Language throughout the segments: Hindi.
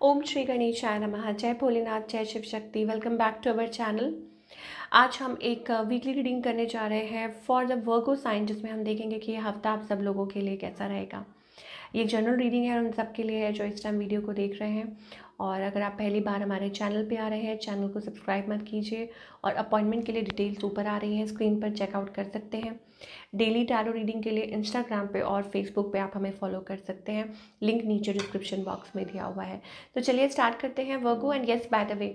ओम श्री गणेशाय नमः। जय भोलेनाथ, जय Shiv Shakti. Welcome back to our channel. आज हम एक वीकली रीडिंग करने जा रहे हैं फॉर द वर्गो साइन, जिसमें हम देखेंगे कि ये हफ्ता आप सब लोगों के लिए कैसा रहेगा। ये जनरल रीडिंग है उन सब के लिए है जो इस टाइम वीडियो को देख रहे हैं। और अगर आप पहली बार हमारे चैनल पे आ रहे हैं, चैनल को सब्सक्राइब मत कीजिए। और अपॉइंटमेंट के लिए डिटेल्स ऊपर आ रही हैं, स्क्रीन पर चेकआउट कर सकते हैं। डेली टैरो रीडिंग के लिए इंस्टाग्राम पे और फेसबुक पे आप हमें फॉलो कर सकते हैं। लिंक नीचे डिस्क्रिप्शन बॉक्स में दिया हुआ है। तो चलिए स्टार्ट करते हैं Virgo. And yes, by the way,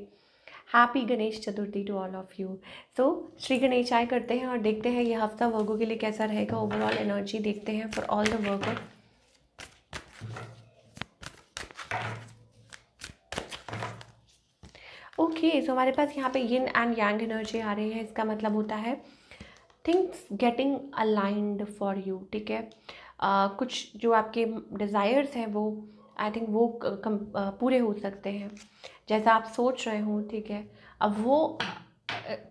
happy Ganesh Chaturthi to all of you. So Shri गणेशाय करते हैं और देखते हैं ये हफ्ता वर्गो के लिए कैसा रहेगा। ओवरऑल एनर्जी देखते हैं for all the Virgo. Okay, so हमारे पास यहाँ पे यिन एंड यांग एनर्जी आ रही है। इसका मतलब होता है things getting aligned for you. ठीक है, कुछ जो आपके डिज़ायर्स हैं वो आई थिंक वो पूरे हो सकते हैं जैसा आप सोच रहे हो। ठीक है, अब वो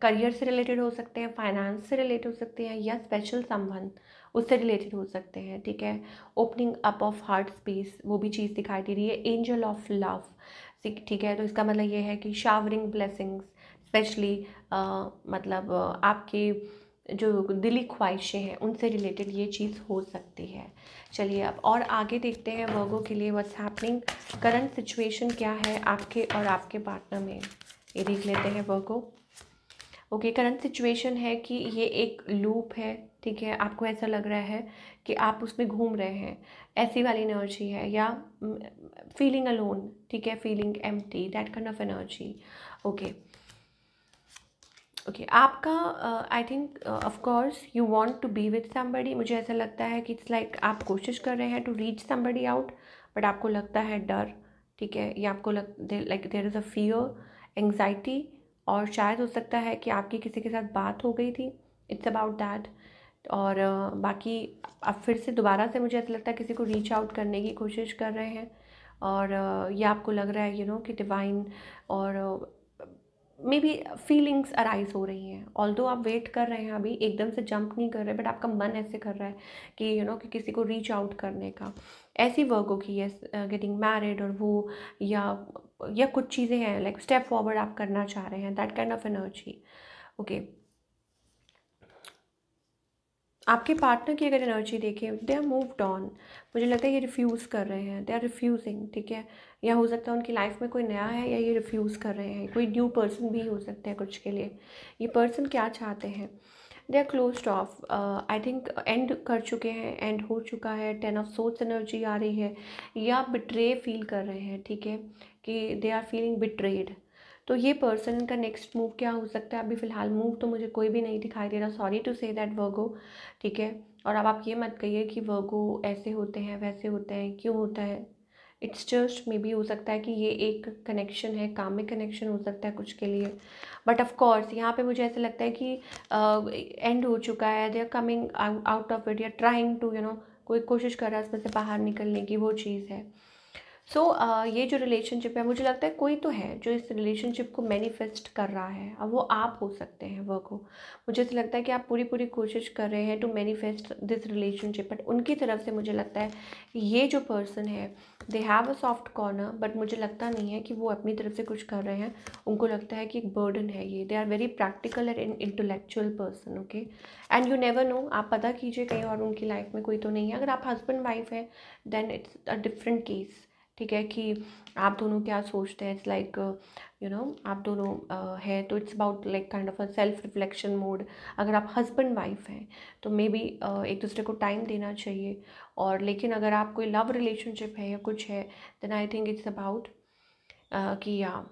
करियर से रिलेटेड हो सकते हैं, फाइनेंस से रिलेटेड हो सकते हैं, या स्पेशल संबंध उससे रिलेटेड हो सकते हैं। ठीक है, opening up of heart space वो भी चीज़ दिखाई दे रही है। एंजल ऑफ लव, ठीक है, तो इसका मतलब ये है कि शावरिंग ब्लेसिंग्स, स्पेशली मतलब आपके जो दिली ख्वाहिशें हैं उनसे रिलेटेड ये चीज़ हो सकती है। चलिए अब और आगे देखते हैं वर्गो के लिए व्हाट्स हैपनिंग, करंट सिचुएशन क्या है आपके और आपके पार्टनर में, ये देख लेते हैं वर्गो। ओके, करंट सिचुएशन है कि ये एक लूप है। ठीक है, आपको ऐसा लग रहा है कि आप उसमें घूम रहे हैं, ऐसी वाली एनर्जी है, या फीलिंग अलोन। ठीक है, feeling empty, that kind of energy. Okay okay, आपका I think of course you want to be with somebody. मुझे ऐसा लगता है कि इट्स लाइक आप कोशिश कर रहे हैं to reach somebody out, but आपको लगता है डर। ठीक है, या आपको like there is a fear, anxiety, और शायद हो सकता है कि आपकी किसी के साथ बात हो गई थी। It's about that. और बाकी अब फिर से दोबारा से मुझे ऐसा लगता है किसी को रीच आउट करने की कोशिश कर रहे हैं। और ये आपको लग रहा है कि डिवाइन और मे बी फीलिंग्स अराइज हो रही हैं। ऑल्दो आप वेट कर रहे हैं, अभी एकदम से जंप नहीं कर रहे, बट आपका मन ऐसे कर रहा है कि कि किसी को रीच आउट करने का। ऐसी वर्गों की यस, गेटिंग मैरिड और वो, या कुछ चीज़ें हैं लाइक स्टेप फॉरवर्ड आप करना चाह रहे हैं, that kind of energy. Okay, आपके पार्टनर की अगर एनर्जी देखें, दे आर मूव्ड ऑन। मुझे लगता है ये रिफ्यूज़ कर रहे हैं, दे आर रिफ्यूजिंग। ठीक है, या हो सकता है उनकी लाइफ में कोई नया है, या ये रिफ्यूज़ कर रहे हैं। कोई न्यू पर्सन भी हो सकता है कुछ के लिए। ये पर्सन क्या चाहते हैं, they are closed off, I think end कर चुके हैं, एंड हो चुका है। 10 ऑफ सोर्स एनर्जी आ रही है, या बिट्रे फील कर रहे हैं। ठीक है, कि दे आर फीलिंग बिट्रेड। तो ये पर्सन का नेक्स्ट मूव क्या हो सकता है, अभी फ़िलहाल मूव तो मुझे कोई भी नहीं दिखाई दे रहा, सॉरी टू से दैट वर्गो। ठीक है, और अब आप ये मत कहिए कि वर्गो ऐसे होते हैं, वैसे होते हैं, क्यों होता है। इट्स जस्ट मे बी हो सकता है कि ये एक कनेक्शन है, कामिक कनेक्शन हो सकता है कुछ के लिए। बट ऑफ कोर्स यहाँ पे मुझे ऐसा लगता है कि एंड हो चुका है, they are coming out of it, या ट्राइंग टू कोई कोशिश कर रहा है इसमें से बाहर निकलने की, वो चीज़ है। सो ये जो रिलेशनशिप है, मुझे लगता है कोई तो है जो इस रिलेशनशिप को मैनिफेस्ट कर रहा है। अब वो आप हो सकते हैं वर्क हो। मुझे ऐसा लगता है कि आप पूरी पूरी कोशिश कर रहे हैं to manifest this relationship, but उनकी तरफ से मुझे लगता है ये जो पर्सन है, they have a soft corner, but मुझे लगता नहीं है कि वो अपनी तरफ से कुछ कर रहे हैं। उनको लगता है कि एक बर्डन है ये। They are very practical and intellectual person. Okay, and you never know, आप पता कीजिए कहीं और उनकी लाइफ में कोई तो नहीं है। अगर आप हस्बैंड वाइफ हैं then it's a different case. ठीक है, कि आप दोनों क्या सोचते हैं। इट्स लाइक आप दोनों है तो it's about like kind of a self reflection mode. अगर आप हस्बैंड वाइफ हैं तो मे बी एक दूसरे को टाइम देना चाहिए। और लेकिन अगर आप कोई लव रिलेशनशिप है या कुछ है, then I think it's about कि या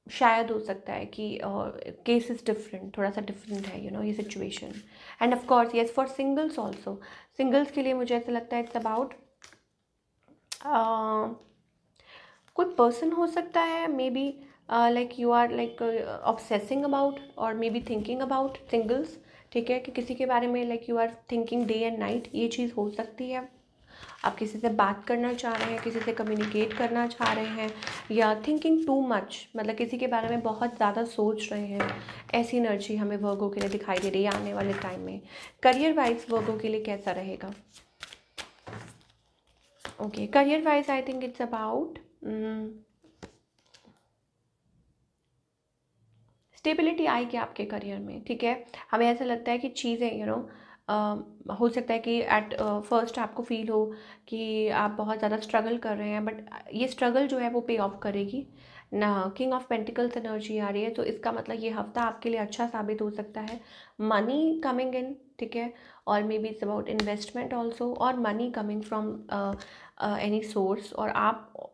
शायद हो सकता है कि केस इज़ डिफरेंट, थोड़ा सा डिफरेंट है ये situation. End of course yes, for singles also, singles के लिए मुझे ऐसा लगता है इट्स अबाउट कोई पर्सन हो सकता है, maybe like you are like obsessing about और maybe thinking about singles. ठीक है, कि किसी के बारे में like you are thinking day and night, ये चीज़ हो सकती है। आप किसी से बात करना चाह रहे हैं, किसी से कम्युनिकेट करना चाह रहे हैं, या थिंकिंग टू मच, मतलब किसी के बारे में बहुत ज़्यादा सोच रहे हैं। ऐसी एनर्जी हमें वर्गो के लिए दिखाई दे रही है आने वाले टाइम में। करियर वाइज वर्गो के लिए कैसा रहेगा। Okay, career wise I think it's about stability आएगी आपके करियर में, ठीक है। हमें ऐसा लगता है कि चीज़ें हो सकता है कि एट फर्स्ट आपको फील हो कि आप बहुत ज़्यादा स्ट्रगल कर रहे हैं, बट ये स्ट्रगल जो है वो पे ऑफ करेगी ना। किंग ऑफ पेंटिकल्स एनर्जी आ रही है, तो इसका मतलब ये हफ्ता आपके लिए अच्छा साबित हो सकता है। मनी कमिंग इन, ठीक है, और maybe it's about investment also, और money coming from any source, और आप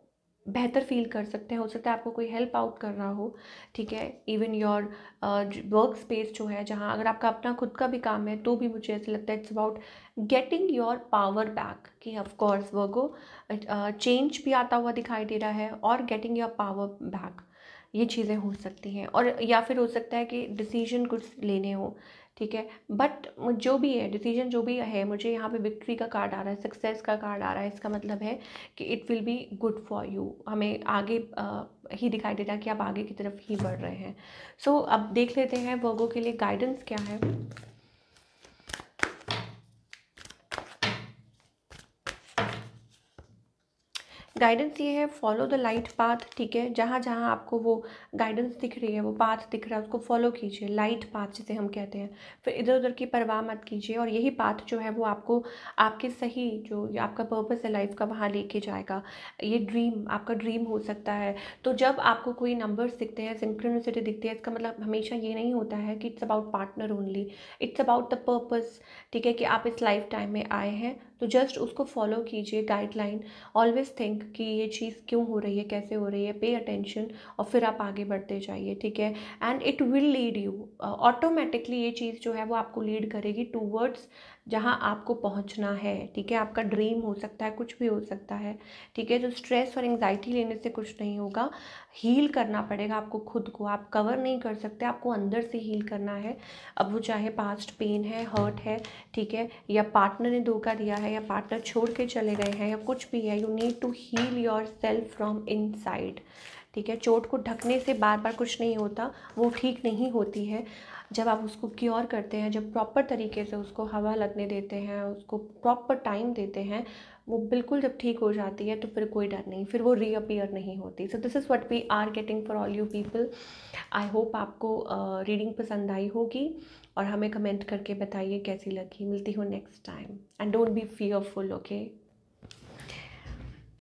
बेहतर फील कर सकते हैं। हो सकता है आपको कोई हेल्प आउट कर रहा हो, ठीक है। इवन योर वर्क स्पेस जो है, जहाँ अगर आपका अपना खुद का भी काम है, तो भी मुझे ऐसा लगता है it's about getting your power back, कि ऑफ कोर्स वर्गो चेंज भी आता हुआ दिखाई दे रहा है, और गेटिंग योर पावर बैक, ये चीज़ें हो सकती हैं। और या फिर हो सकता है कि डिसीजन कुछ लेने हो, ठीक है। बट जो भी है डिसीजन, जो भी है, मुझे यहाँ पे विक्ट्री का कार्ड आ रहा है, सक्सेस का कार्ड आ रहा है। इसका मतलब है कि it will be good for you. हमें आगे ही दिखाई दे रहा है कि आप आगे की तरफ ही बढ़ रहे हैं। सो अब देख लेते हैं वर्गो के लिए गाइडेंस क्या है। गाइडेंस ये है, फॉलो द लाइट पाथ, ठीक है। जहाँ जहाँ आपको वो गाइडेंस दिख रही है, वो पाथ दिख रहा है, उसको फॉलो कीजिए, लाइट पाथ जिसे हम कहते हैं। फिर इधर उधर की परवाह मत कीजिए, और यही पाथ जो है वो आपको आपके सही जो आपका पर्पस है लाइफ का, वहाँ लेके जाएगा। ये ड्रीम आपका ड्रीम हो सकता है। तो जब आपको कोई नंबर्स दिखते हैं, सिंक्रोनिसिटी दिखती है, इसका मतलब हमेशा ये नहीं होता है कि it's about partner only, it's about the purpose, ठीक है, कि आप इस लाइफ टाइम में आए हैं। तो जस्ट उसको फॉलो कीजिए, गाइडलाइन। ऑलवेज थिंक कि ये चीज़ क्यों हो रही है, कैसे हो रही है, पे अटेंशन, और फिर आप आगे बढ़ते जाइए, ठीक है। And it will lead you automatically, ये चीज़ जो है वो आपको लीड करेगी टूवर्ड्स जहाँ आपको पहुँचना है, ठीक है। आपका ड्रीम हो सकता है, कुछ भी हो सकता है, ठीक है। तो स्ट्रेस और एंग्जाइटी लेने से कुछ नहीं होगा, हील करना पड़ेगा आपको खुद को। आप कवर नहीं कर सकते, आपको अंदर से हील करना है। अब वो चाहे पास्ट पेन है, हर्ट है, ठीक है, या पार्टनर ने धोखा दिया है, या पार्टनर छोड़ के चले गए हैं, या कुछ भी है, you need to heal yourself from inside, ठीक है। चोट को ढकने से बार बार कुछ नहीं होता, वो ठीक नहीं होती है। जब आप उसको क्योर करते हैं, जब प्रॉपर तरीके से उसको हवा लगने देते हैं, उसको प्रॉपर टाइम देते हैं, वो बिल्कुल जब ठीक हो जाती है, तो फिर कोई डर नहीं, फिर वो रीअपियर नहीं होती। So this is what we are getting for all you people. I hope आपको रीडिंग पसंद आई होगी, और हमें कमेंट करके बताइए कैसी लगी। मिलती हूँ next time, and don't be fearful, okay.